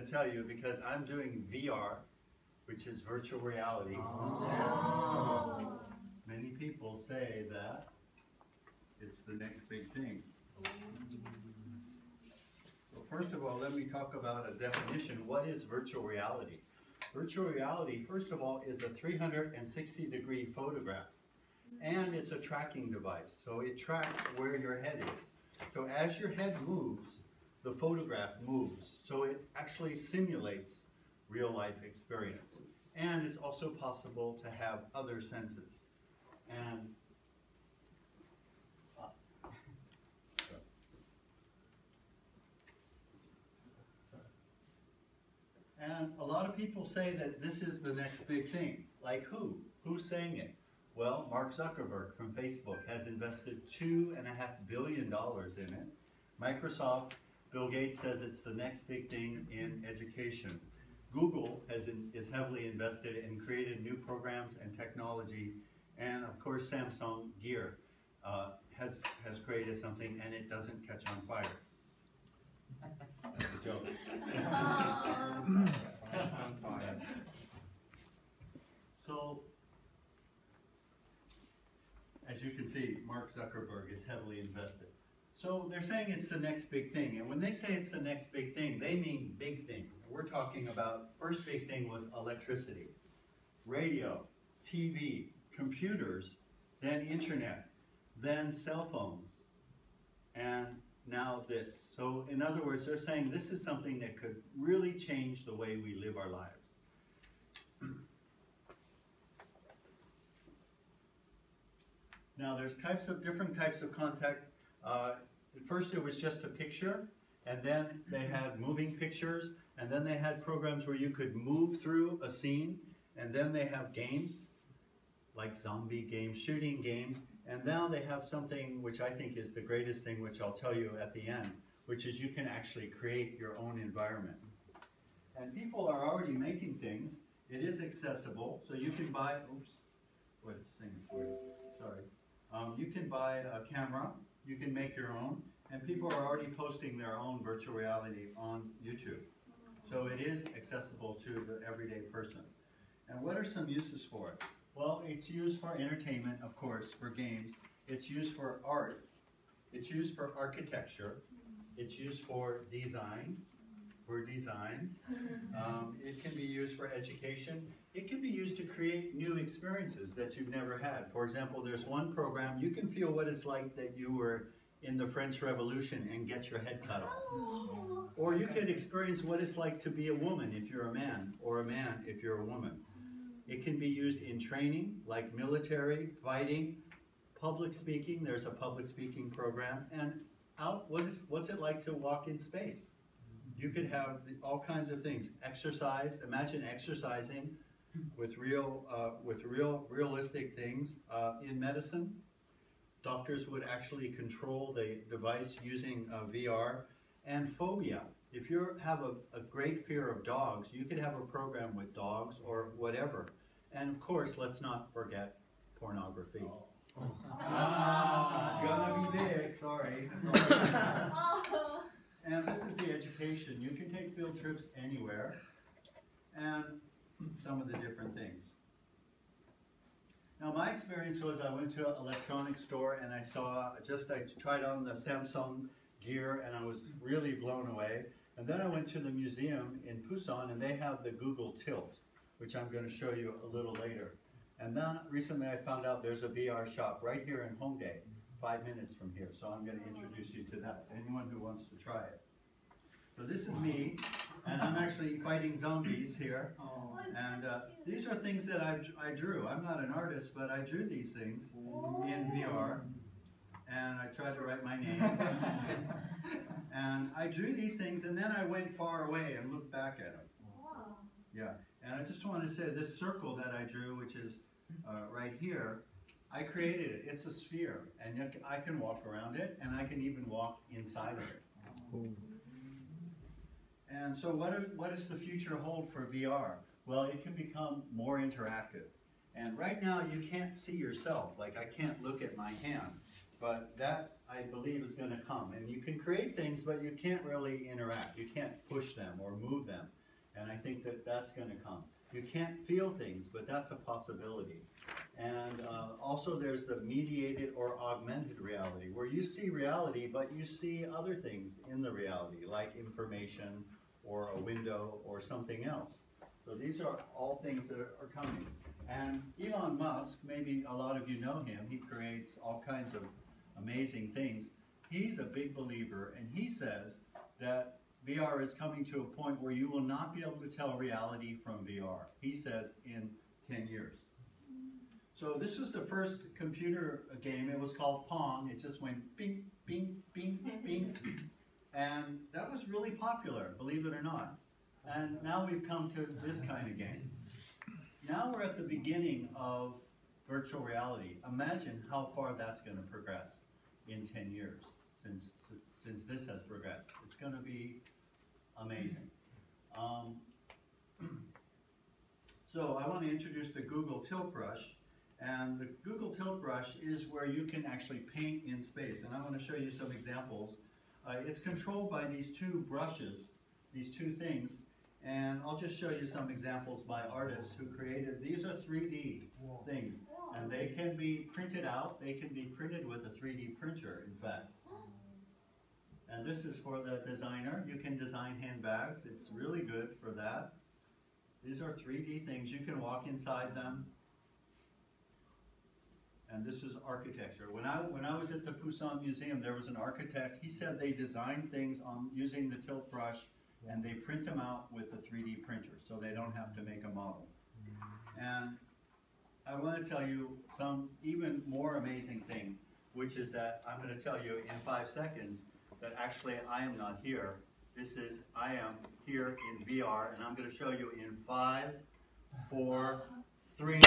to tell you because I'm doing VR, which is virtual reality. Oh. Many people say that it's the next big thing. Well, first of all, let me talk about a definition. What is virtual reality? Virtual reality, first of all, is a 360-degree photograph. And it's a tracking device, so it tracks where your head is. So as your head moves, the photograph moves. So it actually simulates real-life experience. And it's also possible to have other senses. And a lot of people say that this is the next big thing. Like who? Who's saying it? Well, Mark Zuckerberg from Facebook has invested $2.5 billion in it. Microsoft, Bill Gates says it's the next big thing in education. Google is heavily invested and created new programs and technology. And of course, Samsung Gear has created something and it doesn't catch on fire. That's a joke. So, as you can see, Mark Zuckerberg is heavily invested. So they're saying it's the next big thing. And when they say it's the next big thing, they mean big thing. We're talking about, first big thing was electricity, radio, TV, computers, then internet, then cell phones, and now this. So in other words, they're saying this is something that could really change the way we live our lives. Now there's different types of contact. At first it was just a picture, and then they had moving pictures, and then they had programs where you could move through a scene, and then they have games, like zombie games, shooting games, and now they have something which I think is the greatest thing, which I'll tell you at the end, which is you can actually create your own environment. And people are already making things. It is accessible, so you can buy, oops, wait, this thing is weird, sorry. You can buy a camera, you can make your own, and people are already posting their own virtual reality on YouTube. So it is accessible to the everyday person. And what are some uses for it? Well, it's used for entertainment, of course, for games. It's used for art. It's used for architecture. It's used for design. It can be used for education. It can be used to create new experiences that you've never had. For example, there's one program, you can feel what it's like that you were in the French Revolution and get your head cut off. Or you could experience what it's like to be a woman if you're a man, or a man if you're a woman. It can be used in training, like military, fighting, public speaking. There's a public speaking program. And what's it like to walk in space? You could have all kinds of things. Exercise, imagine exercising with realistic things. In medicine, doctors would actually control the device using VR. And phobia. If you have a great fear of dogs, you could have a program with dogs or whatever. And of course, let's not forget pornography. Gonna be big, sorry. And this is the education. You can take field trips anywhere, and some of the different things. Now my experience was I went to an electronics store and I tried on the Samsung Gear and I was really blown away. And then I went to the museum in Busan and they have the Google Tilt, which I'm going to show you a little later. And then recently I found out there's a VR shop right here in Hongdae, 5 minutes from here. So I'm going to introduce you to that, anyone who wants to try it. So this is me, and I'm actually fighting zombies here. And these are things that I drew. I'm not an artist, but I drew these things in VR. And I tried to write my name. And I drew these things, and then I went far away and looked back at them. Yeah, and I just want to say this circle that I drew, which is right here, I created it. It's a sphere, and I can walk around it, and I can even walk inside of it. And so what does the future hold for VR? Well, it can become more interactive. And right now, you can't see yourself. Like, I can't look at my hand. But that, I believe, is going to come. And you can create things, but you can't really interact. You can't push them or move them. And I think that that's going to come. You can't feel things, but that's a possibility. And also there's the mediated or augmented reality, where you see reality, but you see other things in the reality, like information or a window or something else. So these are all things that are coming. And Elon Musk, maybe a lot of you know him, he creates all kinds of amazing things. He's a big believer, and he says that VR is coming to a point where you will not be able to tell reality from VR. He says in 10 years. So this was the first computer game. It was called Pong. It just went bing, bing, bing, bing. And that was really popular, believe it or not. And now we've come to this kind of game. Now we're at the beginning of virtual reality. Imagine how far that's going to progress in 10 years since this has progressed. It's going to be amazing. So I want to introduce the Google Tilt Brush. And the Google Tilt Brush is where you can actually paint in space. And I want to show you some examples. It's controlled by these two brushes, these two things. And I'll just show you some examples by artists who created. These are 3D things. And they can be printed out. They can be printed with a 3D printer, in fact. And this is for the designer. You can design handbags. It's really good for that. These are 3D things. You can walk inside them. And this is architecture. When I was at the Poussin Museum, there was an architect. He said they design things using the tilt brush, and they print them out with a 3D printer, so they don't have to make a model. And I want to tell you some even more amazing thing, which is that I'm going to tell you in 5 seconds that actually I am not here. I am here in VR, and I'm going to show you in 5, 4, 3.